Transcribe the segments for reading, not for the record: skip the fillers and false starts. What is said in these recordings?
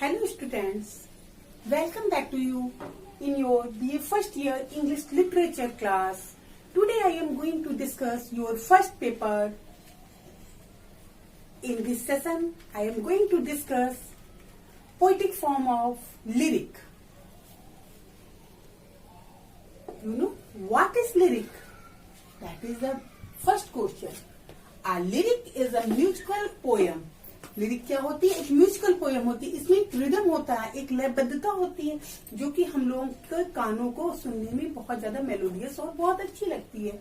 Hello students, welcome back to you in your BA first year English literature class. Today I am going to discuss your first paper. In this session I am going to discuss poetic form of lyric. You know what is lyric? That is the first question. A lyric is a musical poem. Lyric क्या होती है? एक musical poem होती है. इसमें एक rhythm होता है, एक लयबद्धता होती है जो कि हम लोगों के कानों को सुनने में बहुत ज्यादा मेलोडियस और बहुत अच्छी लगती है.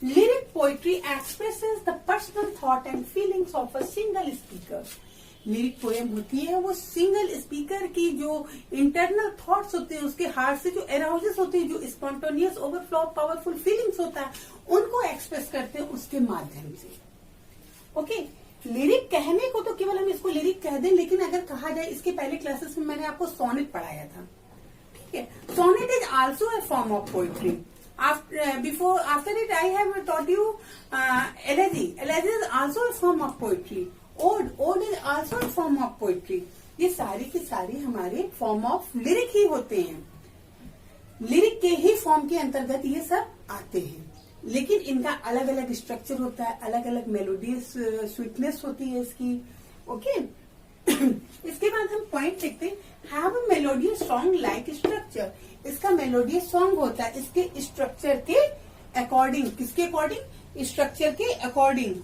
Lyric poetry expresses the personal thought and feelings of a single speaker. Lyric poem होती है वो सिंगल स्पीकर की जो इंटरनल थॉट्स होते हैं, उसके हार्ट से जो एराउजेस होते हैं, जो स्पॉन्टेनियस ओवरफ्लो पावरफुल फीलिंग्स होता है, उनको एक्सप्रेस करते हैं उसके माध्यम से. ओके, लिरिक कहने को तो केवल हम इसको लिरिक कह दें, लेकिन अगर कहा जाए, इसके पहले क्लासेस में मैंने आपको सोनेट पढ़ाया था. ठीक है, sonnet is also a form of poetry. After it I have taught you elegy. Elegy is also a form of poetry. Ode is also a form of poetry. ये सारी की सारी हमारे फॉर्म ऑफ लिरिक ही होते हैं. Lyric के ही form के अंतर्गत ये सब आते हैं, लेकिन इनका अलग अलग स्ट्रक्चर होता है, अलग अलग मेलोडियस स्वीटनेस होती है इसकी. ओके इसके बाद हम पॉइंट लिखते हैं. Have a melodious song like structure. इसका मेलोडियस सॉन्ग होता है इसके स्ट्रक्चर के अकॉर्डिंग. किसके अकॉर्डिंग? स्ट्रक्चर के अकॉर्डिंग.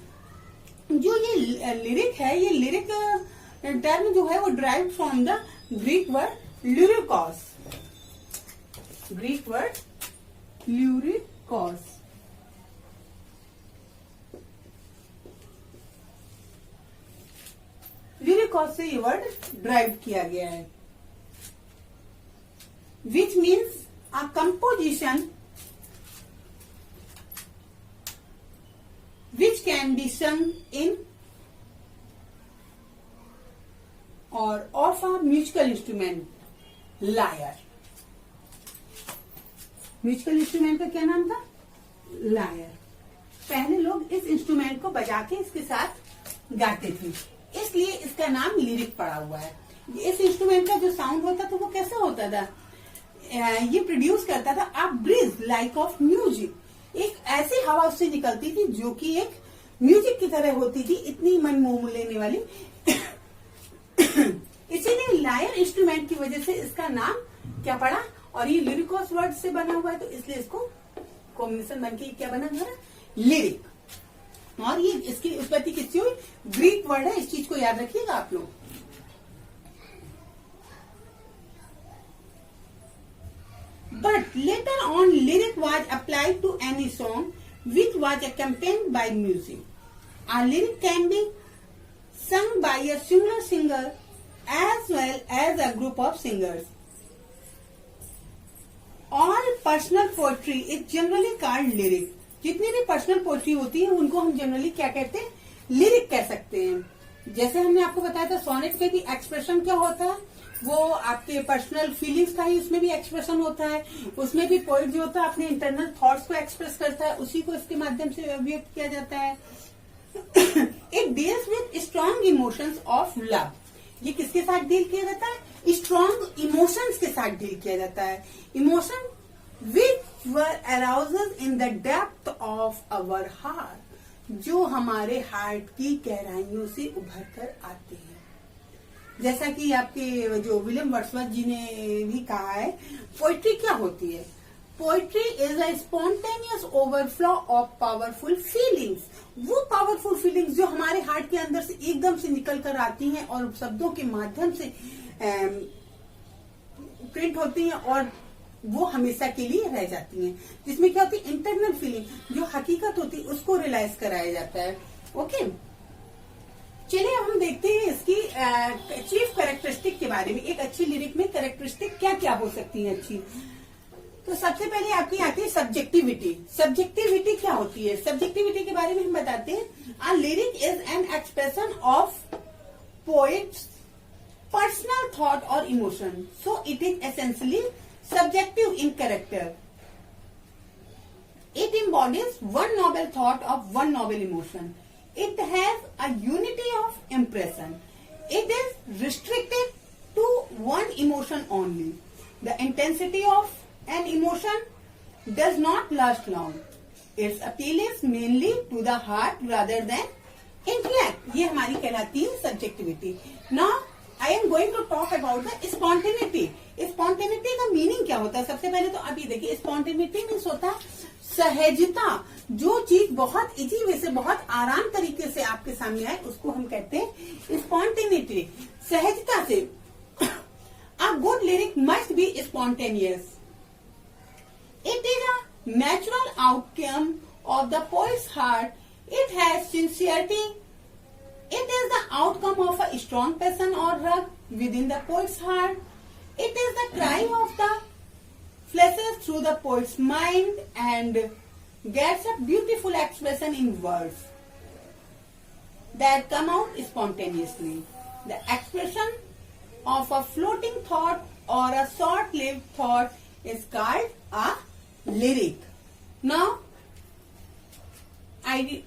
जो ये लिरिक है, ये लिरिक टर्म जो है वो drive from the Greek word lyrikos. Greek word lyrikos. Lyrikos से ये वर्ड ड्राइव किया गया है, which means a composition which can be sung in or of a musical instrument lyre. Musical instrument का क्या नाम था? लायर. पहले लोग इस इंस्ट्रूमेंट को बजा के इसके साथ गाते थे, इसलिए इसका नाम लिरिक पड़ा हुआ है. इस इंस्ट्रूमेंट का जो साउंड होता था वो कैसा होता था? ये प्रोड्यूस करता था a breeze like of music. एक ऐसी हवा उससे निकलती थी जो कि एक म्यूजिक की तरह होती थी, इतनी मन मोह लेने वाली. इसीलिए लायर इंस्ट्रूमेंट की वजह से इसका नाम क्या पड़ा, और ये लिरिकॉस वर्ड से बना हुआ है, तो इसलिए इसको कॉम्बिनेशन बन के क्या बना हमारा? लिरिक. और ये इसकी उत्पत्ति किससे हुई? ग्रीक वर्ड है, इस चीज को याद रखिएगा आप लोग. But later on lyric was applied to any song which was accompanied by music. A lyric can be sung by a singular singer as well as a group of singers. All personal poetry is generally called lyric. जितनी भी personal poetry होती है उनको हम generally क्या कहते हैं? Lyric कह सकते हैं. जैसे हमने आपको बताया था सोनेट के भी एक्सप्रेशन क्या होता है, वो आपके पर्सनल फीलिंग्स का ही उसमें भी एक्सप्रेशन होता है. उसमें भी पोएट जो होता है अपने इंटरनल थॉट्स को एक्सप्रेस करता है, उसी को इसके माध्यम से अभिव्यक्त किया जाता है. It deals with strong emotions of love. ये किसके साथ डील किया जाता है? स्ट्रॉन्ग इमोशंस के साथ डील किया जाता है. Emotion which were arouses in the depth of our heart, जो हमारे हार्ट की गहराइयों से उभर कर आते हैं. जैसा कि आपके जो विलियम वर्ड्सवर्थ जी ने भी कहा है, पोइट्री क्या होती है? Poetry is a spontaneous overflow of powerful feelings. वो पावरफुल फीलिंग्स जो हमारे हार्ट के अंदर से एकदम से निकल कर आती हैं और शब्दों के माध्यम से प्रिंट होती हैं और वो हमेशा के लिए रह जाती हैं. जिसमें क्या होती है? इंटरनल फीलिंग, जो हकीकत होती है उसको रियलाइज कराया जाता है. ओके, चलिए अब हम देखते हैं इसकी चीफ कैरेक्टरिस्टिक के बारे में. एक अच्छी लिरिक में कैरेक्टरिस्टिक क्या क्या हो सकती है अच्छी? तो सबसे पहले आपकी आती है सब्जेक्टिविटी. सब्जेक्टिविटी क्या होती है? सब्जेक्टिविटी के बारे में हम बताते हैं. A lyric is an expression of poet's personal thought और emotion, so it is essentially subjective in character. It embodies one noble thought of one noble emotion. It has a unity of impression. It is restricted to one emotion only. The intensity of an emotion does not last long. Its appeal is mainly to the heart rather than intellect. ये हमारी कहलाती है subjectivity. Now I am going to talk about the spontaneity. Spontaneity का meaning क्या होता है? सबसे पहले तो आप ये देखिए, spontaneity मीन्स होता है सहजता. जो चीज बहुत इजी वे से, बहुत आराम तरीके से आपके सामने आए, उसको हम कहते हैं spontaneity. सहजता से. A good lyric must be spontaneous. It is a natural outcome of the poet's heart. It has sincerity. It is the outcome of a strong passion or rug within the poet's heart. It is the cry of the flashes through the poet's mind and gets a beautiful expression in words that come out spontaneously. The expression of a floating thought or a short-lived thought is called a lyric. Now, I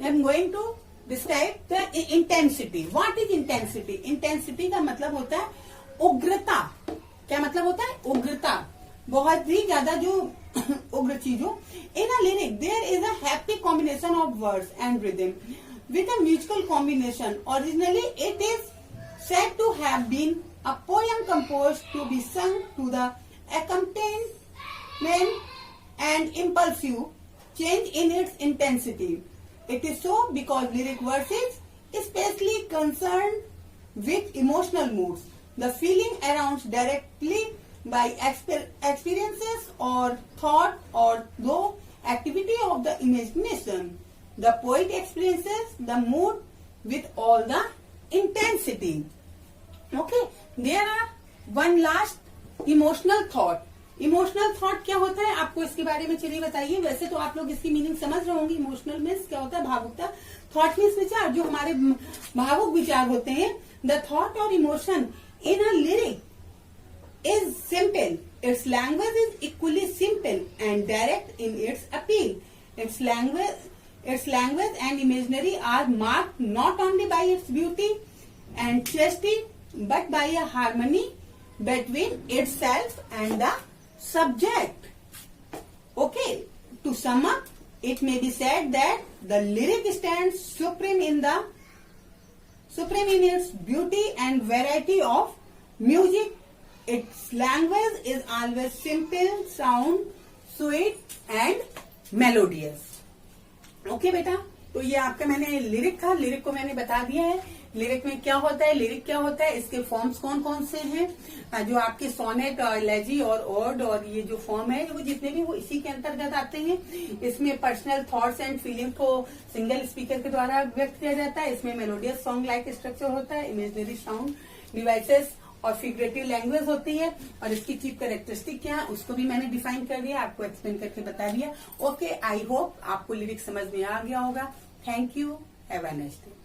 am going to describe the intensity. What is intensity? Intensity का मतलब होता है उग्रता. क्या मतलब होता है? उग्रता. बहुत ही ज्यादा जो उग्र चीजों. In a lyric, there is a happy combination of words and rhythm with a musical combination. Originally, it is said to have been a poem composed to be sung to the accompaniment and impulsive change in its intensity. It is so because lyric verse is especially concerned with emotional moods, the feeling aroused directly by experiences or thought or though activity of the imagination. The poet experiences the mood with all the intensity. Okay, there are one last emotional thought. Emotional thought क्या होता है, आपको इसके बारे में चलिए बताइए. वैसे तो आप लोग इसकी मीनिंग समझ रहे होंगे. इमोशनल मीन्स क्या होता है? भावुकता. थॉट मीन्स विचार, जो हमारे भावुक विचार होते हैं. द थॉट और emotion in a lyric is simple. Its language is equally simple and direct in its appeal. Its language and imaginary are marked not only by its beauty and chastity but by a harmony between itself and the subject. Okay, to sum up, it may be said that the lyric stands supreme in its beauty and variety of music. Its language is always simple, sound, sweet and melodious. Okay बेटा, तो ये आपका मैंने lyric था. Lyric को मैंने बता दिया है. लिरिक में क्या होता है, लिरिक क्या होता है, इसके फॉर्म्स कौन कौन से हैं. जो आपके सोनेट और एलेजी और ओड और ये जो फॉर्म है, वो जितने भी वो इसी के अंतर्गत आते हैं. इसमें पर्सनल थॉट्स एंड फीलिंग को सिंगल स्पीकर के द्वारा व्यक्त किया जाता है. इसमें मेलोडियस सॉन्ग लाइक स्ट्रक्चर होता है. इमेजिनरी साउंड डिवाइसेस और फिगरेटिव लैंग्वेज होती है. और इसकी चीफ कैरेक्टरिस्टिक क्या है उसको भी मैंने डिफाइन कर दिया, आपको एक्सप्लेन करके बता दिया. ओके, आई होप आपको लिरिक समझ में आ गया होगा. Thank you. Have a nice day.